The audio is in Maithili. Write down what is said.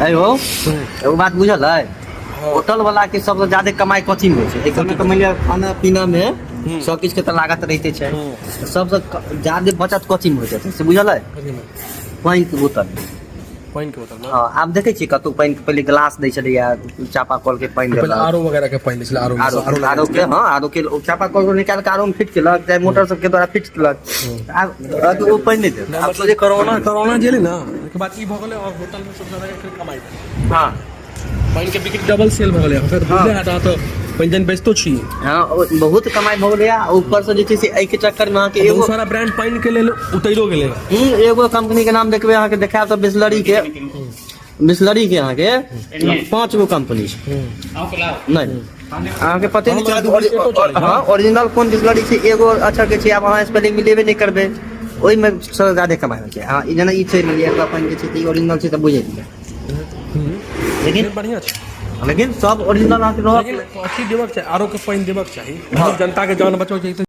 हो एगो बात बुझल है, होटल वाला के सबसे ज्यादा कमाई कथी में होय छै? एक समय मानि लिअ खाना पीना में सब किछ के तो लागत रहते छै, सबसे ज्यादा बचत कथी में होय छै से बुझल है? पानी के बोतल। पानी के बोतल। हाँ आब देखे छी कतौ पानी के पहले गिलास दै छलैया, चापाकल के पानी पहले आरो वगैरह के पानी छले, आरो के हाँ आरो के चापाकल को निकाल के आरो में फिट केलक, चाहे मोटर सब के द्वारा फिट केलक। अब वो पानी नहीं दे। अब तो जे कोरोना जेले ना के बाद ई भ गेले और होटल में सबसे ज्यादा कमाई। हां पानी के बिक्री डबल सेल भ गेले, फिर बुझले हटा तो पंजन बेचतो छी। हां बहुत कमाई भ गेले, ऊपर से जे छै से ए के चक्कर में के एगो सारा ब्रांड पानी के लेल उतैरो गेले। एगो कंपनी के नाम देखबे अहाँ के देखाब तो बिस्लरी के अहाँ के 5 गो कंपनी छै। नहीं अहाँ के पते नहीं चलत हां ओरिजिनल कोन बिस्लरी छै, एगो अच्छा के छै। अब अहाँ स्पेलिंग मिलेबे नहीं करबे, ओइ में सबसे ज्यादा कमाई होय छै। हां ई जना ई छै लिया अपन के छै त ओरिजिनल छै त बुझे दिए, लेकिन बढ़िया छै। लेकिन सब ओरिजिनल अहाँ के लेकिन अथी देबक छै, आरो के पानी देबक चाही, जनता के जान बचाव छै।